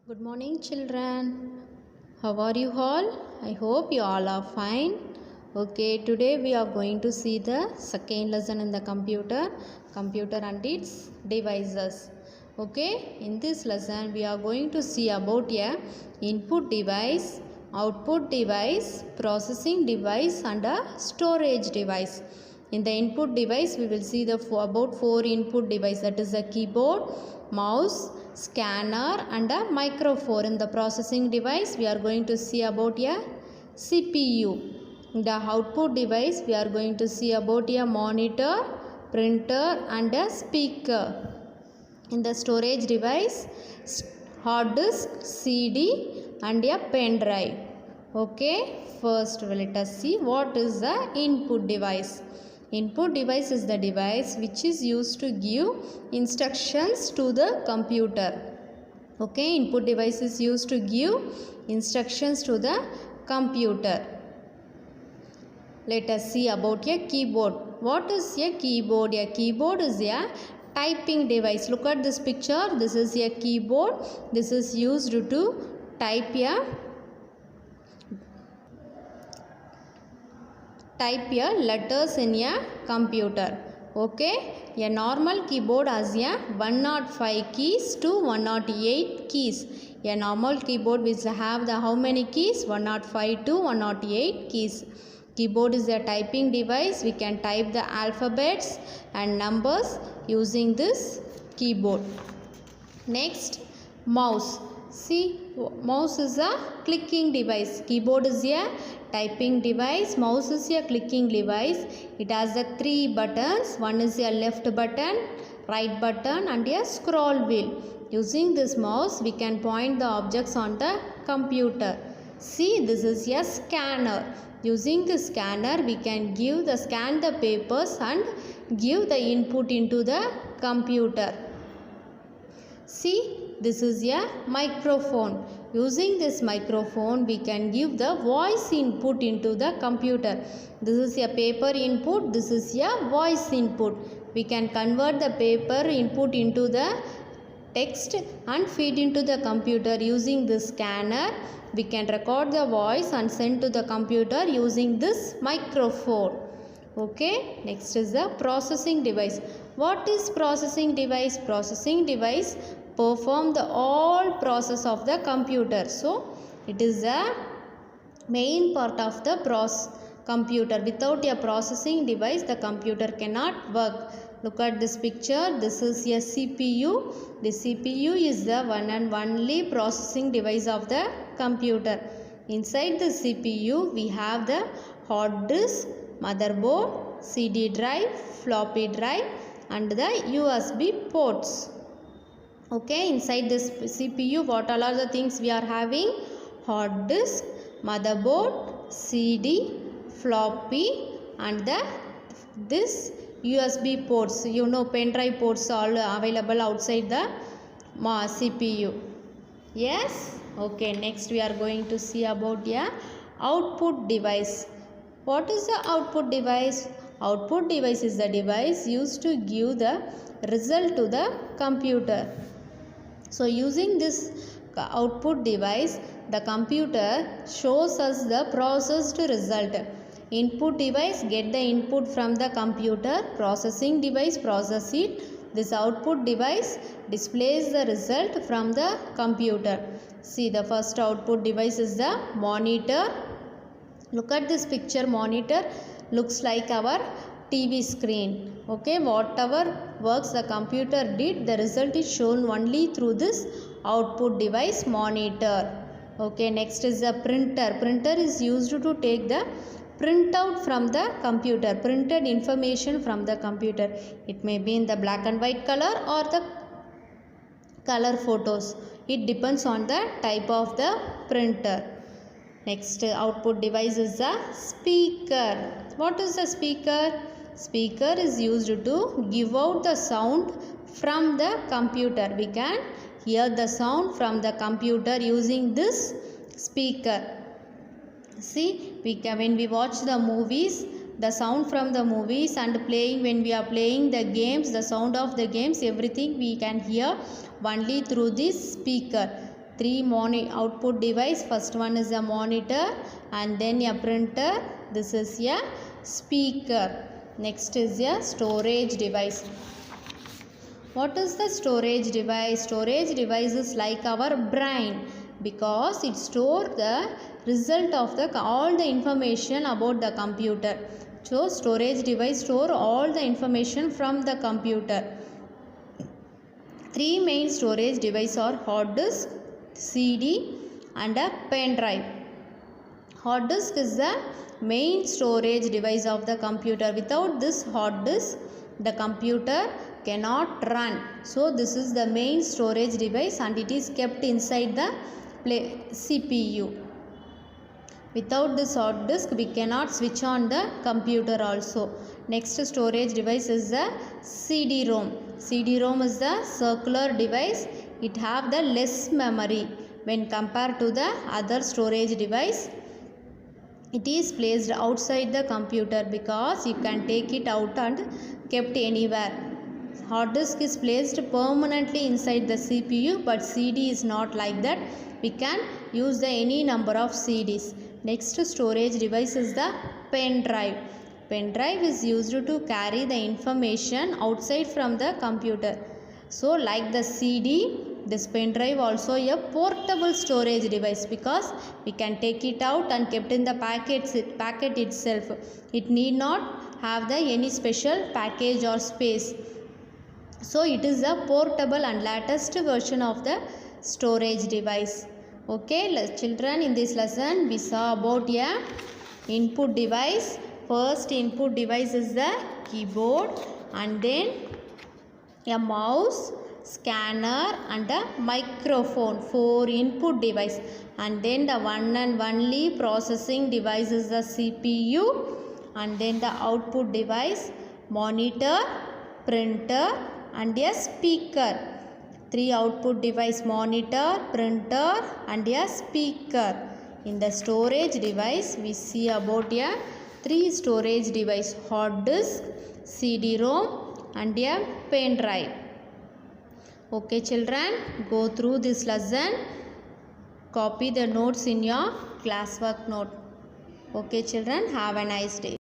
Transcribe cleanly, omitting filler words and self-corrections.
Good morning, children. How are you all? I hope you all are fine. Okay, today we are going to see the second lesson in the computer and its devices. Okay, in this lesson we are going to see about a input device, output device, processing device and a storage device. In the input device we will see about four input device, that is a keyboard, mouse, scanner and a microphone. In the processing device we are going to see about a CPU. In the output device we are going to see about a monitor, printer and a speaker. In the storage device, hard disk, CD and a pen drive. Okay, first let us see what is the input device. Input device is the device which is used to give instructions to the computer. Okay, input device is used to give instructions to the computer. Let us see about a keyboard. What is a keyboard? A keyboard is a typing device. Look at this picture. This is a keyboard. This is used to type letters in a computer. Okay, a normal keyboard has a 105 keys to 108 keys. A normal keyboard will have the how many keys? 105 to 108 keys. Keyboard is a typing device. We can type the alphabets and numbers using this keyboard. Next, mouse. See, mouse is a clicking device. Keyboard is a typing device. Mouse is a clicking device. It has the three buttons. One is a left button, right button and a scroll wheel. Using this mouse, we can point the objects on the computer. See, this is a scanner. Using the scanner, we can scan the papers and give the input into the computer. See, this is a microphone. Using this microphone, we can give the voice input into the computer. This is a paper input. This is a voice input. We can convert the paper input into the text and feed into the computer using this scanner. We can record the voice and send to the computer using this microphone. Okay, next is the processing device. What is processing device? Processing device perform the all process of the computer. So it is a main part of the computer. Without a processing device, the computer cannot work. Look at this picture. This is a CPU. The CPU is the one and only processing device of the computer. Inside the CPU, we have the hard disk, motherboard, CD drive, floppy drive and the USB ports. Okay, inside this CPU, what all are the things we are having? Hard disk, motherboard, CD, floppy and this USB ports. You know, pen drive ports all available outside the CPU. Yes? Okay, next we are going to see about the output device. What is the output device? Output device is the device used to give the result to the computer. So using this output device, the computer shows us the processed result. Input device get the input from the computer. Processing device process it. This output device displays the result from the computer. See, the first output device is the monitor. Look at this picture. Monitor looks like our TV screen. Okay, whatever works the computer did, the result is shown only through this output device, monitor. Okay, next is the printer. Printer is used to take the printout from the computer, printed information from the computer. It may be in the black and white color or the color photos. It depends on the type of the printer. Next output device is the speaker. What is the speaker? Speaker is used to give out the sound from the computer. We can hear the sound from the computer using this speaker. See, when we watch the movies, the sound from the movies and when we are playing the games, the sound of the games, everything we can hear only through this speaker. three output device. First one is a monitor and then a printer. This is a speaker. Next is a storage device. What is the storage device? Storage device is like our brain because it stores the result of all the information about the computer. So storage device store all the information from the computer. Three main storage devices are hard disk, CD and a pen drive. Hard disk is the main storage device of the computer. Without this hard disk, the computer cannot run. So this is the main storage device and it is kept inside the CPU. Without this hard disk, we cannot switch on the computer also. Next storage device is the CD-ROM. CD-ROM is the circular device. It have the less memory when compared to the other storage device. It is placed outside the computer because you can take it out and kept anywhere. Hard disk is placed permanently inside the CPU, but CD is not like that. We can use any number of CDs. Next storage device is the pen drive. Pen drive is used to carry the information outside from the computer. So like the CD, this pen drive also a portable storage device because we can take it out and kept in the packet itself. It need not have any special package or space. So it is a portable and latest version of the storage device. Okay, children, in this lesson we saw about a input device. First input device is the keyboard and then a mouse, scanner and a microphone. 4 input device, and then the one and only processing device is the CPU, and then the output device monitor, printer and a speaker. 3 output device: monitor, printer and a speaker. In the storage device we see about a 3 storage device: hard disk, CD-ROM and a pen drive. Okay children, go through this lesson. Copy the notes in your classwork note. Okay children, have a nice day.